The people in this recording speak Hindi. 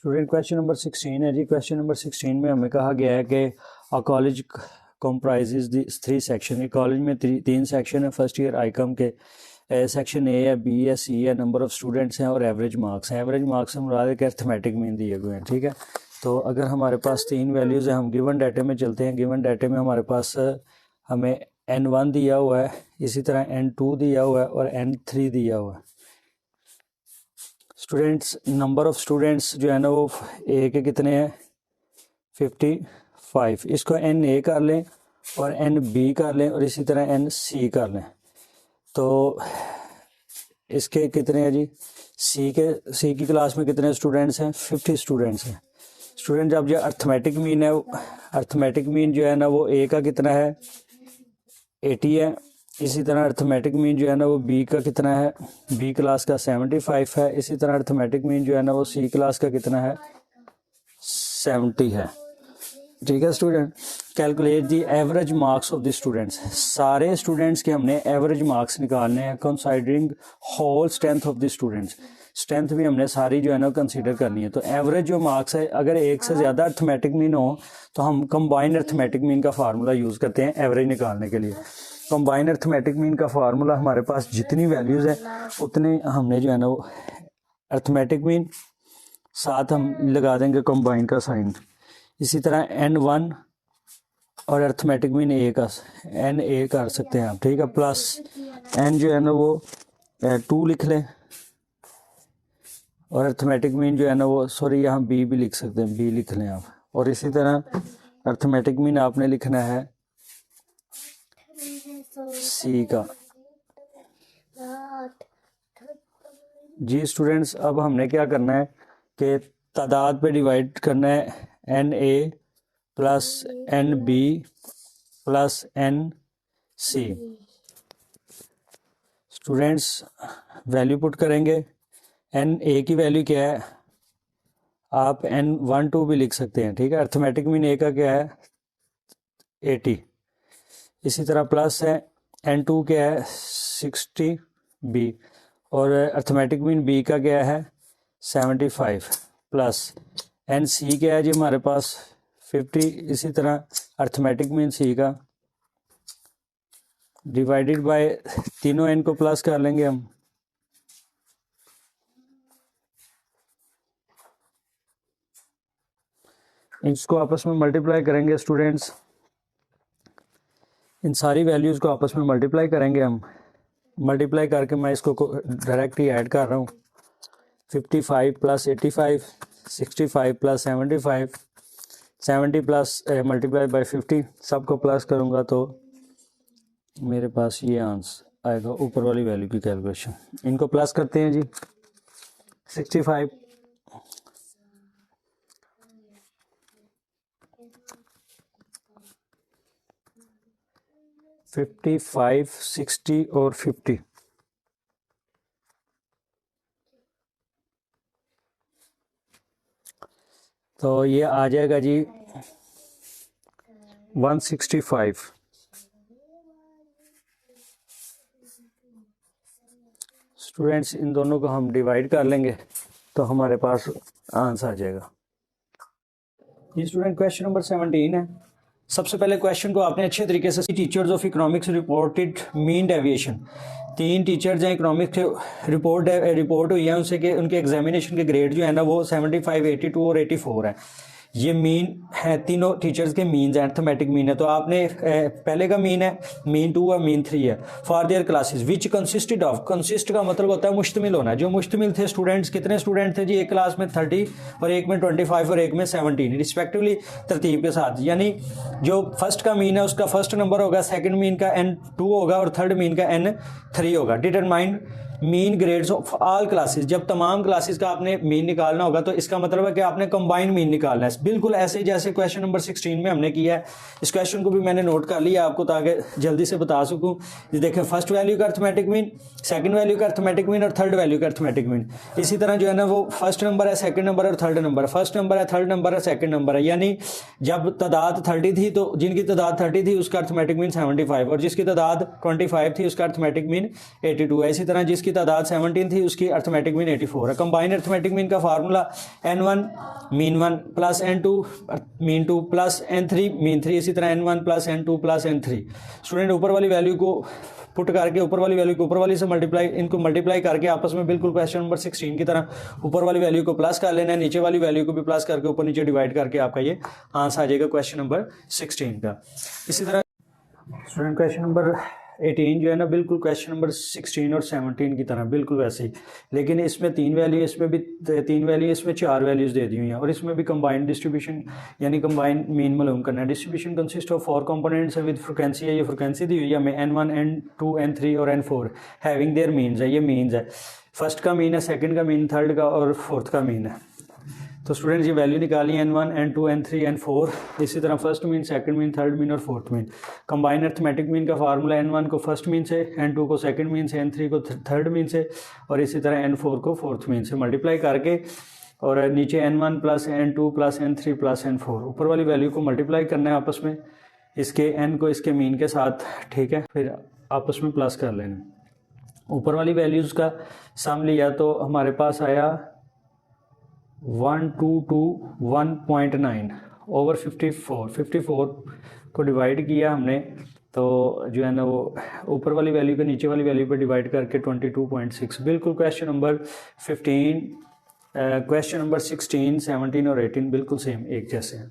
स्टूडेंट क्वेश्चन नंबर 16 है जी। क्वेश्चन नंबर 16 में हमें कहा गया है कि a college comprises the 3 section. College में 3 सेक्शन है। फर्स्ट ईयर आईकॉम के सेक्शन ए है, बी है, सी है, नंबर ऑफ स्टूडेंट्स हैं और एवरेज मार्क्स हैं। एवरेज मार्क्स हम मुराद है कि अर्थमेटिक मीन दिए हुए हैं, ठीक है। तो अगर हमारे पास 3 वैल्यूज़ हैं, हम गिवन डाटे में चलते हैं। गिवन डाटे में हमारे पास हमें N1 दिया हुआ है, इसी तरह N2 दिया हुआ है और N3 दिया हुआ है। स्टूडेंट्स, नंबर ऑफ़ स्टूडेंट्स जो है ना वो ए के कितने हैं 55। इसको NA कर लें और NB कर लें और इसी तरह NC कर लें। तो इसके कितने हैं जी, सी की क्लास में कितने स्टूडेंट्स हैं 50 स्टूडेंट्स हैं। स्टूडेंट जब जो अर्थमेटिक मीन है, अर्थमेटिक मीन जो है ना वो ए का कितना है 80 है। इसी तरह अर्थमेटिक मीन जो है ना वो बी का कितना है, बी क्लास का 75 है। इसी तरह अर्थमेटिक मीन जो है ना वो सी क्लास का कितना है 70 है, ठीक है। Student, calculate the average marks of the students. सारे स्टूडेंट्स के हमने एवरेज मार्क्स निकालने हैं considering whole strength of the students. Strength भी हमने सारी जो है ना कंसीडर करनी है। तो एवरेज जो मार्क्स है, अगर एक से ज़्यादा अर्थमेटिक मीन हो तो हम कंबाइंड अर्थमेटिक मीन का फार्मूला यूज़ करते हैं एवरेज निकालने के लिए। कंबाइंड अर्थमेटिक मीन का फार्मूला हमारे पास जितनी वैल्यूज़ है उतने हमने जो है ना वो अर्थमेटिक मीन साथ हम लगा देंगे कंबाइंड का साइन। इसी तरह N1 और अर्थमेटिक मीन ए का NA कर सकते हैं आप, ठीक है। प्लस N जो है ना वो 2 लिख लें और अर्थमेटिक मीन जो है ना वो सॉरी यहाँ B भी लिख सकते हैं, B लिख लें आप। और इसी तरह अर्थमेटिक मीन आपने लिखना है C का। जी स्टूडेंट्स, अब हमने क्या करना है कि तादाद पे डिवाइड करना है NA plus NB plus NC। Students, value put करेंगे। NA की वैल्यू क्या है, आप N12 भी लिख सकते हैं, ठीक है। अर्थमेटिक मीन A का क्या है 80। इसी तरह प्लस है N2 क्या है 60B और अर्थमेटिक मीन B का क्या है 75 प्लस NC क्या है जी हमारे पास 50। इसी तरह अर्थमेटिक मीन C का डिवाइडेड बाय तीनों N को प्लस कर लेंगे हम। इसको आपस में मल्टीप्लाई करेंगे स्टूडेंट्स, इन सारी वैल्यूज़ को आपस में मल्टीप्लाई करेंगे हम। मल्टीप्लाई करके मैं इसको डायरेक्ट ही ऐड कर रहा हूँ। 55 plus 85, 65 plus 75, 70 plus multiply by 50, सबको प्लस करूँगा तो मेरे पास ये आंसर आएगा ऊपर वाली वैल्यू की कैलकुलेशन। इनको प्लस करते हैं जी। 65 55, 60 और 50। तो ये आ जाएगा जी 165। स्टूडेंट्स, इन दोनों को हम डिवाइड कर लेंगे तो हमारे पास आंसर आ जाएगा। ये स्टूडेंट क्वेश्चन नंबर 17 है। सबसे पहले क्वेश्चन को आपने अच्छे तरीके से teachers of economics reported mean deviation. 3 teachers हैं इकोनॉमिक्स के रिपोर्ट हुई है उनसे कि उनके एग्जामिनेशन के ग्रेड जो है ना वो 75, 82 और 84 है। ये मीन है, तीनों टीचर्स के मीन हैं, अर्थमेटिक मीन है। तो आपने पहले का मीन है मीन 2 और मीन 3 है for their classes which consisted of. Consist का मतलब होता है मुश्तमिल होना। जो मुश्तमिल थे स्टूडेंट्स, कितने स्टूडेंट थे जी, एक क्लास में 30 और एक में 25 और एक में 17 रिस्पेक्टिवली तरतीब के साथ। यानी जो फर्स्ट का मीन है उसका फर्स्ट नंबर होगा, सेकंड मीन का N2 होगा और थर्ड मीन का N3 होगा। Determine mean grades of all classes. जब तमाम क्लासेस का आपने मीन निकालना होगा तो इसका मतलब है कि आपने कंबाइंड मीन निकालना है, बिल्कुल ऐसे जैसे क्वेश्चन नंबर 16 में हमने किया है। इस क्वेश्चन को भी मैंने नोट कर लिया आपको ताकि जल्दी से बता सकूं। ये देखें, फर्स्ट वैल्यू का अर्थमेटिक मीन, सेकंड वैल्यू का अर्थमेटिक मीन और थर्ड वैल्यू का अर्थमेटिक मीन। इसी तरह जो है ना वो फर्स्ट नंबर है, सेकंड नंबर और थर्ड नंबर, फर्स्ट नंबर है, थर्ड नंबर है, सेकंड नंबर है। यानी जब तादाद 30 थी तो जिनकी तादाद 30 थी उसका अर्थमेटिक मीन 75 और जिसकी तादाद 25 थी उसका अर्थमेटिक मीन 82 है। इसी तरह जिसकी उसकी तादाद 17 थी, उसकी अर्थमेटिक मीन 84 है। कंबाइन अर्थमेटिक मीन का formula n1 mean 1 plus n2 mean 2 plus n3 mean 3, इसी तरह n1 plus n2 plus n3। Student ऊपर वाली वैल्यू को पुट करके ऊपर वाली वैल्यू को ऊपर वाली से मल्टीप्लाई, इनको मल्टीप्लाई करके आपस में बिल्कुल क्वेश्चन नंबर 16 की तरह ऊपर वाली वैल्यू को प्लस कर लेना है, नीचे वाली वैल्यू को भी प्लस करके ऊपर नीचे डिवाइड करके आपका ये आंसर आ जाएगा क्वेश्चन नंबर 16 का। इसी तरह स्टूडेंट क्वेश्चन नंबर 18 जो है ना बिल्कुल क्वेश्चन नंबर 16 और 17 की तरह बिल्कुल वैसे ही, लेकिन इसमें 3 वैल्यू, इसमें भी 3 वैल्यू, इसमें 4 वैल्यूज दे दी हुई हैं और इसमें भी कंबाइंड डिस्ट्रीब्यूशन यानी कंबाइंड मीन मालूम करना है। डिस्ट्रीब्यूशन कंसिस्ट ऑफ 4 कंपोनेंट्स है विद फ्रिक्वेंसी है, ये फ्रिक्वेंसी दी हुई है हमें n1 n2 n3 और n4 हैविंग देयर मीन्स है, ये मीन्स है, फर्स्ट का मीन है, सेकंड का मीन, थर्ड का और फोर्थ का मीन है। तो स्टूडेंट्स ये वैल्यू निकाली n1 n2 n3 n4, इसी तरह first mean, second mean, third mean और fourth mean. Combine arithmetic mean का फार्मूला n1 को फर्स्ट मीन से, n2 को सेकंड मीन से, n3 को थर्ड मीन से और इसी तरह n4 को फोर्थ मीन से मल्टीप्लाई करके और नीचे n1 plus n2 plus n3 plus n4 ऊपर वाली वैल्यू को मल्टीप्लाई करना है आपस में, इसके n को इसके मीन के साथ, ठीक है, फिर आपस में प्लस कर लेना। ऊपर वाली वैल्यूज़ का सम लिया तो हमारे पास आया 1,221.9 ओवर 54 को डिवाइड किया हमने, तो जो है ना वो ऊपर वाली वैल्यू को नीचे वाली वैल्यू पे डिवाइड करके 22.6 बिल्कुल क्वेश्चन नंबर 15, क्वेश्चन नंबर 16, 17 और 18 बिल्कुल सेम एक जैसे हैं।